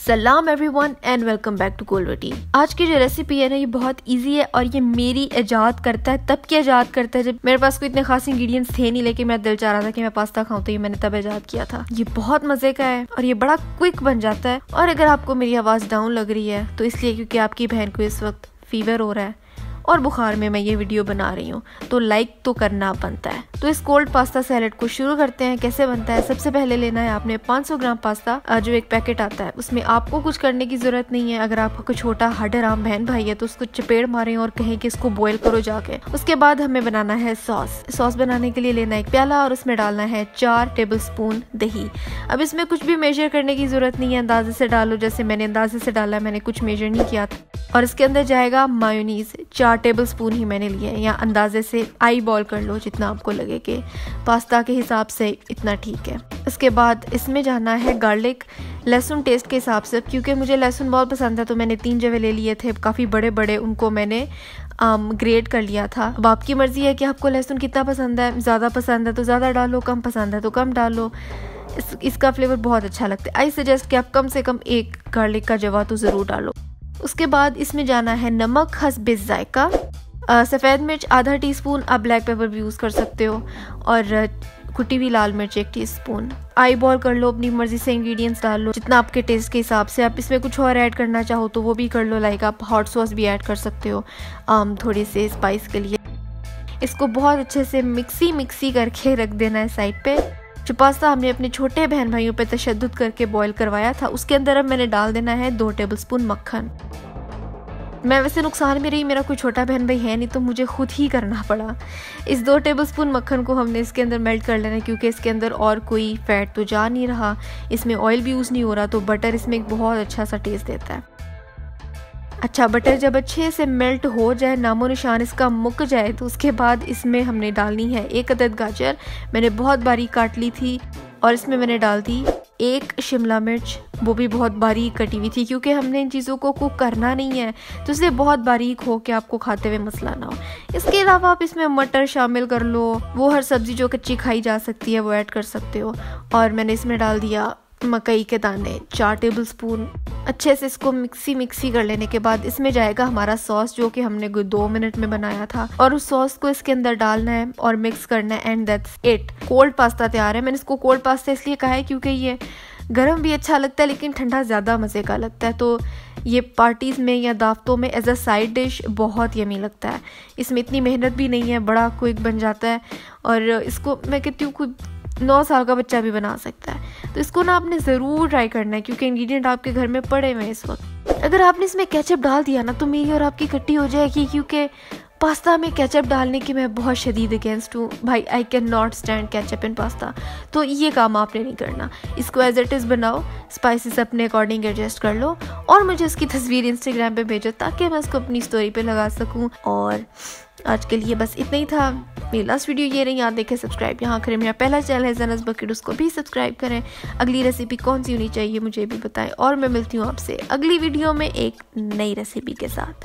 सलाम everyone and welcome back to कोलवटी। आज की जो रेसिपी है ना ये बहुत इजी है और ये मेरी इजाद करता है, तब क्या इजाद करता है जब मेरे पास कोई इतने खास इंग्रेडिएंट्स थे नहीं, लेकिन मेरा दिल चाह रहा था कि मैं पास्ता खाऊं, तो ये मैंने तब इजाद किया था। ये बहुत मजे का है और ये बड़ा क्विक बन जाता है। और अगर आपको मेरी आवाज डाउन लग रही है तो इसलिए क्योंकि आपकी बहन को इस वक्त फीवर हो रहा है और बुखार में मैं ये वीडियो बना रही हूँ, तो लाइक तो करना बनता है। तो इस कोल्ड पास्ता सैलेड को शुरू करते हैं। कैसे बनता है, सबसे पहले लेना है आपने 500 ग्राम पास्ता, जो एक पैकेट आता है। उसमें आपको कुछ करने की जरूरत नहीं है। अगर आपका कोई छोटा हडराम बहन भाई है तो उसको चपेड़ मारें और कहें कि इसको बॉईल करो जाके। उसके बाद हमें बनाना है सॉस बनाने के लिए लेना है एक प्याला और उसमें डालना है 4 टेबल स्पून दही। अब इसमें कुछ भी मेजर करने की जरूरत नहीं है, अंदाजे से डालो जैसे मैंने अंदाजे से डाला, मैंने कुछ मेजर नहीं किया था। और इसके अंदर जाएगा मायोनीज, 4 टेबल स्पून ही मैंने लिए हैं, या अंदाजे से आई बॉल कर लो जितना आपको लगे कि पास्ता के हिसाब से इतना ठीक है। इसके बाद इसमें जाना है गार्लिक, लहसुन टेस्ट के हिसाब से, क्योंकि मुझे लहसुन बहुत पसंद है तो मैंने 3 जवे ले लिए थे, काफ़ी बड़े बड़े, उनको मैंने ग्रेट कर लिया था। अब आपकी मर्जी है कि आपको लहसुन कितना पसंद है, ज़्यादा पसंद है तो ज़्यादा डालो, कम पसंद है तो कम डालो। इसका फ्लेवर बहुत अच्छा लगता है। आई सजेस्ट कि आप कम से कम 1 गार्लिक का जवा तो ज़रूर डालो। उसके बाद इसमें जाना है नमक हस्बे जायका, सफ़ेद मिर्च आधा टीस्पून, आप ब्लैक पेपर भी यूज़ कर सकते हो, और कुटी हुई लाल मिर्च 1 टीस्पून। आई बॉल कर लो, अपनी मर्जी से इंग्रेडिएंट्स डाल लो जितना आपके टेस्ट के हिसाब से। आप इसमें कुछ और ऐड करना चाहो तो वो भी कर लो, लाइक आप हॉट सॉस भी ऐड कर सकते हो थोड़ी से स्पाइस के लिए। इसको बहुत अच्छे से मिक्सी करके रख देना है साइड पे। जो पास्ता हमने अपने छोटे बहन भाइयों पे तशद्दुद करके बॉईल करवाया था उसके अंदर अब मैंने डाल देना है 2 टेबल स्पून मक्खन। मैं वैसे नुकसान में रही, मेरा कोई छोटा बहन भाई है नहीं तो मुझे खुद ही करना पड़ा। इस 2 टेबल स्पून मक्खन को हमने इसके अंदर मेल्ट कर लेना है, क्योंकि इसके अंदर और कोई फैट तो जा नहीं रहा, इसमें ऑयल भी यूज़ नहीं हो रहा, तो बटर इसमें एक बहुत अच्छा सा टेस्ट देता है। अच्छा, बटर जब अच्छे से मेल्ट हो जाए, नामो निशान इसका मुक जाए, तो उसके बाद इसमें हमने डालनी है 1 अदद गाजर, मैंने बहुत बारीक काट ली थी, और इसमें मैंने डाल दी 1 शिमला मिर्च, वो भी बहुत बारीक कटी हुई थी, क्योंकि हमने इन चीज़ों को कुक करना नहीं है तो इसलिए बहुत बारीक हो कि आपको खाते हुए मसला ना हो। इसके अलावा आप इसमें मटर शामिल कर लो, वो हर सब्ज़ी जो कच्ची खाई जा सकती है वो ऐड कर सकते हो। और मैंने इसमें डाल दिया मकई के दाने 4 टेबल स्पून। अच्छे से इसको मिक्सी कर लेने के बाद इसमें जाएगा हमारा सॉस, जो कि हमने 2 मिनट में बनाया था, और उस सॉस को इसके अंदर डालना है और मिक्स करना है, and that's it. Cold pasta तैयार है। मैंने इसको कोल्ड पास्ता इसलिए कहा है क्योंकि ये गर्म भी अच्छा लगता है लेकिन ठंडा ज़्यादा मज़े का लगता है, तो ये पार्टीज़ में या दावतों में एज अ साइड डिश बहुत यमी लगता है। इसमें इतनी मेहनत भी नहीं है, बड़ा क्विक बन जाता है, और इसको मैं कहती हूँ कोई 9 साल का बच्चा भी बना सकता है। तो इसको ना आपने ज़रूर ट्राई करना है, क्योंकि इंग्रेडिएंट आपके घर में पड़े हुए हैं इस वक्त। अगर आपने इसमें केचप डाल दिया ना तो मेरी और आपकी खट्टी हो जाएगी, क्योंकि पास्ता में केचप डालने की मैं बहुत शदीद अगेंस्ट हूँ भाई। I can not stand ketchup in pasta, तो ये काम आपने नहीं करना। इसको एज इट इज़ बनाओ, स्पाइसेस अपने अकॉर्डिंग एडजस्ट कर लो, और मुझे उसकी तस्वीर इंस्टाग्राम पे भेजो ताकि मैं उसको अपनी स्टोरी पे लगा सकूँ। और आज के लिए बस इतना ही था। मेरी लास्ट वीडियो ये रही, याद देखें सब्सक्राइब यहाँ करें। मेरा पहला चैनल है ज़नस बकेट, उसको भी सब्सक्राइब करें। अगली रेसिपी कौन सी होनी चाहिए मुझे भी बताएं, और मैं मिलती हूँ आपसे अगली वीडियो में एक नई रेसिपी के साथ।